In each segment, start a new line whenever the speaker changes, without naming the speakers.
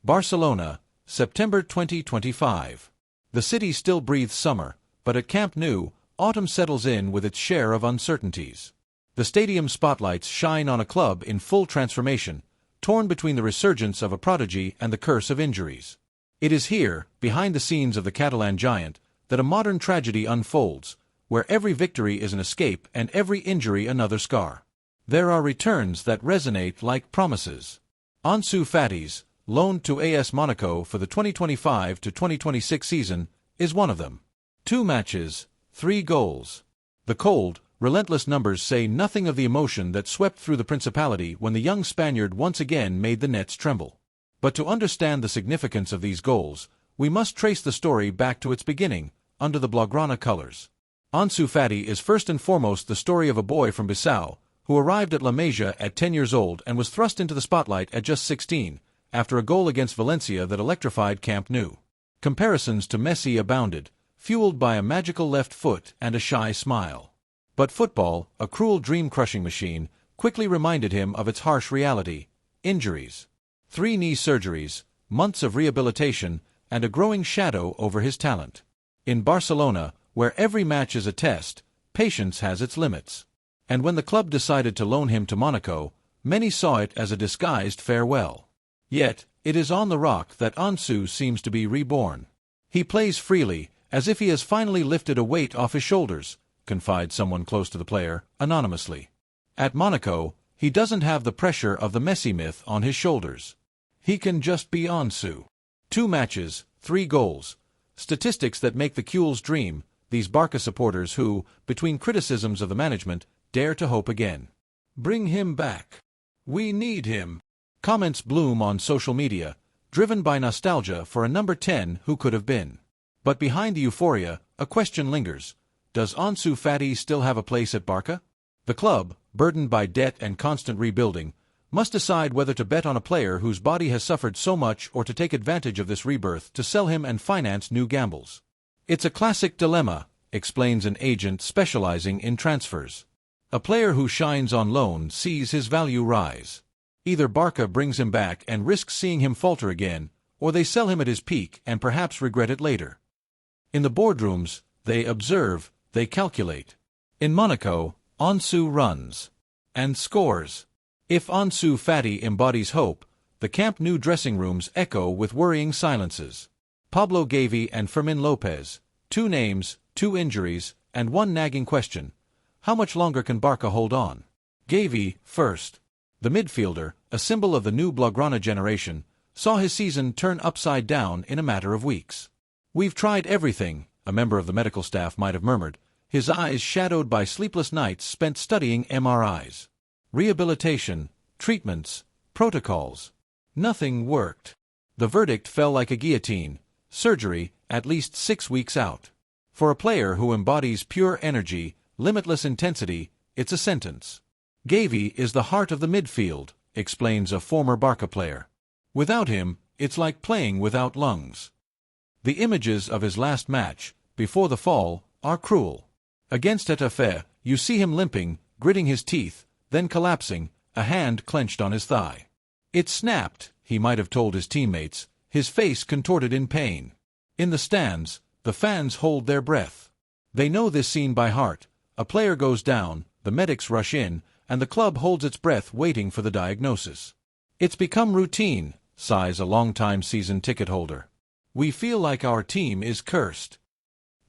Barcelona, September 2025. The city still breathes summer, but at Camp Nou, autumn settles in with its share of uncertainties. The stadium spotlights shine on a club in full transformation, torn between the resurgence of a prodigy and the curse of injuries. It is here, behind the scenes of the Catalan giant, that a modern tragedy unfolds, where every victory is an escape and every injury another scar. There are returns that resonate like promises. Ansu Fati's, loaned to AS Monaco for the 2025-2026 season, is one of them. 2 matches, 3 goals. The cold, relentless numbers say nothing of the emotion that swept through the Principality when the young Spaniard once again made the nets tremble. But to understand the significance of these goals, we must trace the story back to its beginning, under the Blaugrana colors. Ansu Fati is first and foremost the story of a boy from Bissau, who arrived at La Masia at 10 years old and was thrust into the spotlight at just 16, after a goal against Valencia that electrified Camp Nou. Comparisons to Messi abounded, fueled by a magical left foot and a shy smile. But football, a cruel dream-crushing machine, quickly reminded him of its harsh reality: injuries. 3 knee surgeries, months of rehabilitation, and a growing shadow over his talent. In Barcelona, where every match is a test, patience has its limits. And when the club decided to loan him to Monaco, many saw it as a disguised farewell. Yet, it is on the rock that Ansu seems to be reborn. He plays freely, as if he has finally lifted a weight off his shoulders, confides someone close to the player, anonymously. At Monaco, he doesn't have the pressure of the Messi myth on his shoulders. He can just be Ansu. 2 matches, 3 goals. Statistics that make the Cules dream, these Barca supporters who, between criticisms of the management, dare to hope again. Bring him back. We need him. Comments bloom on social media, driven by nostalgia for a number 10 who could have been. But behind the euphoria, a question lingers. Does Ansu Fati still have a place at Barca? The club, burdened by debt and constant rebuilding, must decide whether to bet on a player whose body has suffered so much or to take advantage of this rebirth to sell him and finance new gambles. It's a classic dilemma, explains an agent specializing in transfers. A player who shines on loan sees his value rise. Either Barca brings him back and risks seeing him falter again, or they sell him at his peak and perhaps regret it later. In the boardrooms, they observe, they calculate. In Monaco, Ansu runs and scores. If Ansu Fati embodies hope, the Camp Nou dressing rooms echo with worrying silences. Pablo Gavi and Fermin Lopez, 2 names, 2 injuries, and 1 nagging question. How much longer can Barca hold on? Gavi, first. The midfielder, a symbol of the new Blaugrana generation, saw his season turn upside down in a matter of weeks. We've tried everything, a member of the medical staff might have murmured, his eyes shadowed by sleepless nights spent studying MRIs. Rehabilitation, treatments, protocols. Nothing worked. The verdict fell like a guillotine: surgery, at least 6 weeks out. For a player who embodies pure energy, limitless intensity, it's a sentence. Gavi is the heart of the midfield, explains a former Barca player. Without him, it's like playing without lungs. The images of his last match, before the fall, are cruel. Against Getafe, you see him limping, gritting his teeth, then collapsing, a hand clenched on his thigh. It snapped, he might have told his teammates, his face contorted in pain. In the stands, the fans hold their breath. They know this scene by heart. A player goes down, the medics rush in, and the club holds its breath waiting for the diagnosis. It's become routine, sighs a long-time season ticket holder. We feel like our team is cursed.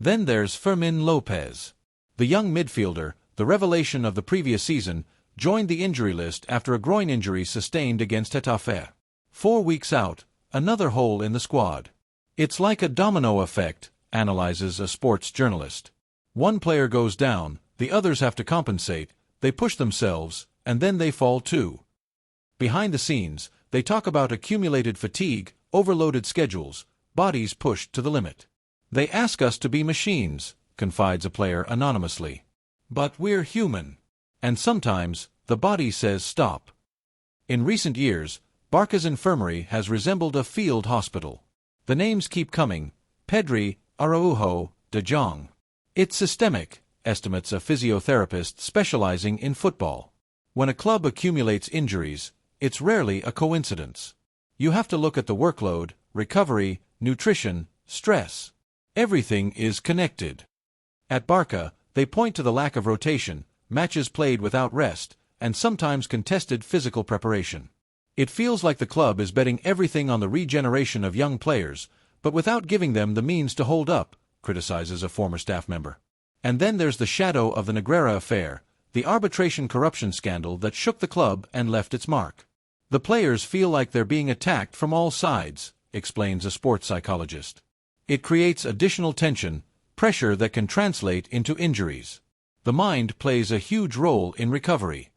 Then there's Fermin Lopez. The young midfielder, the revelation of the previous season, joined the injury list after a groin injury sustained against Getafe. 4 weeks out, another hole in the squad. It's like a domino effect, analyzes a sports journalist. One player goes down, the others have to compensate, they push themselves, and then they fall too. Behind the scenes, they talk about accumulated fatigue, overloaded schedules, bodies pushed to the limit. They ask us to be machines, confides a player anonymously. But we're human. And sometimes, the body says stop. In recent years, Barca's infirmary has resembled a field hospital. The names keep coming: PEDRI, Araujo, De Jong. It's systemic, estimates a physiotherapist specializing in football. When a club accumulates injuries, it's rarely a coincidence. You have to look at the workload, recovery, nutrition, stress. Everything is connected. At Barça, they point to the lack of rotation, matches played without rest, and sometimes contested physical preparation. It feels like the club is betting everything on the regeneration of young players, but without giving them the means to hold up, criticizes a former staff member. And then there's the shadow of the Negreira affair, the arbitration corruption scandal that shook the club and left its mark. The players feel like they're being attacked from all sides, explains a sports psychologist. It creates additional tension, pressure that can translate into injuries. The mind plays a huge role in recovery.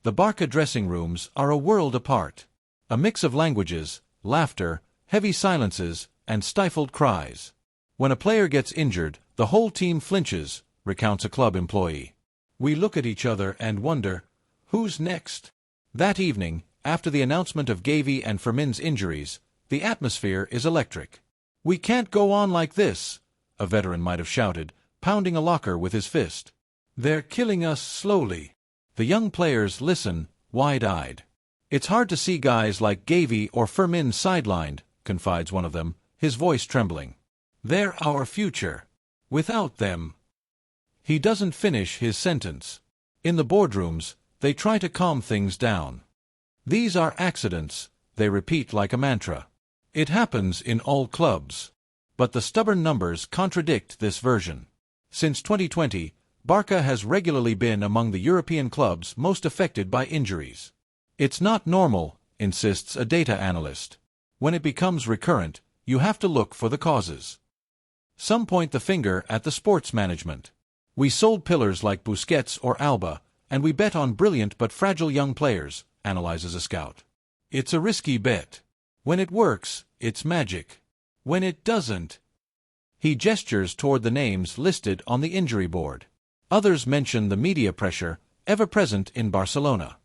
The Barça dressing rooms are a world apart. A mix of languages, laughter, heavy silences, and stifled cries. When a player gets injured, the whole team flinches, recounts a club employee. We look at each other and wonder, who's next? That evening, after the announcement of GAVI and Fermin's injuries, the atmosphere is electric. We can't go on like this, a veteran might have shouted, pounding a locker with his fist. They're killing us slowly. The young players listen, wide-eyed. It's hard to see guys like GAVI or Fermin sidelined, confides one of them, his voice trembling. They're our future. Without them. He doesn't finish his sentence. In the boardrooms, they try to calm things down. These are accidents, they repeat like a mantra. It happens in all clubs. But the stubborn numbers contradict this version. Since 2020, Barça has regularly been among the European clubs most affected by injuries. It's not normal, insists a data analyst. When it becomes recurrent, you have to look for the causes. Some point the finger at the sports management. We sold pillars like Busquets or Alba, and we bet on brilliant but fragile young players, analyzes a scout. It's a risky bet. When it works, it's magic. When it doesn't... He gestures toward the names listed on the injury board. Others mention the media pressure, ever present in Barcelona.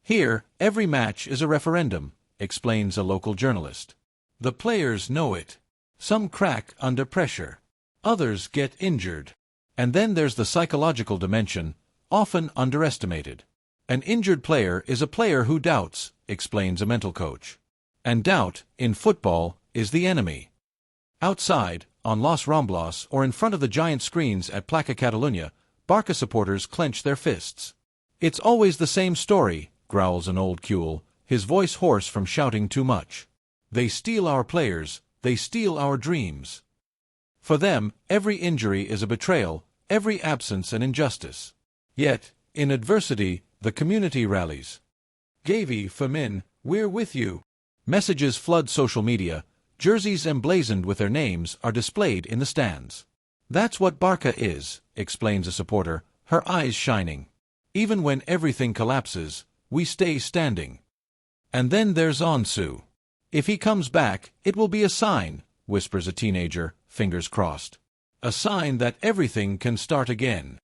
Here, every match is a referendum, explains a local journalist. The players know it. Some crack under pressure. Others get injured. And then there's the psychological dimension, often underestimated. An injured player is a player who doubts, explains a mental coach. And doubt, in football, is the enemy. Outside, on Los Ramblas or in front of the giant screens at Plaça Catalunya, Barça supporters clench their fists. It's always the same story, growls an old Cule, his voice hoarse from shouting too much. They steal our players, they steal our dreams. For them, every injury is a betrayal, every absence an injustice. Yet, in adversity, the community rallies. GAVI, Fermin, we're with you. Messages flood social media, jerseys emblazoned with their names are displayed in the stands. That's what Barça is, explains a supporter, her eyes shining. Even when everything collapses, we stay standing. And then there's Ansu. If he comes back, it will be a sign, whispers a teenager, fingers crossed. A sign that everything can start again.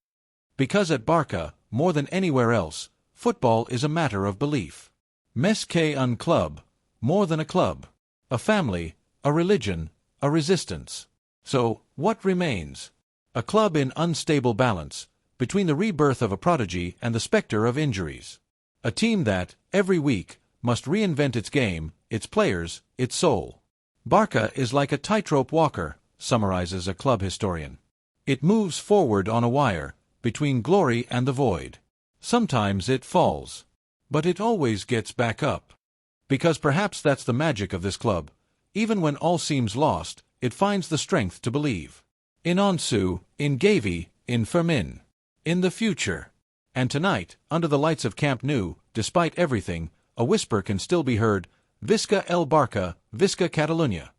Because at Barça, more than anywhere else, football is a matter of belief. Més que un club, more than a club. A family, a religion, a resistance. So, what remains? A club in unstable balance, between the rebirth of a prodigy and the specter of injuries. A team that, every week, must reinvent its game, its players, its soul. Barça is like a tightrope walker, summarizes a club historian. It moves forward on a wire, between glory and the void. Sometimes it falls. But it always gets back up. Because perhaps that's the magic of this club. Even when all seems lost, it finds the strength to believe. In Ansu, in GAVI, in Fermin. In the future. And tonight, under the lights of Camp Nou, despite everything, a whisper can still be heard, Visca el Barça, Visca Catalunya.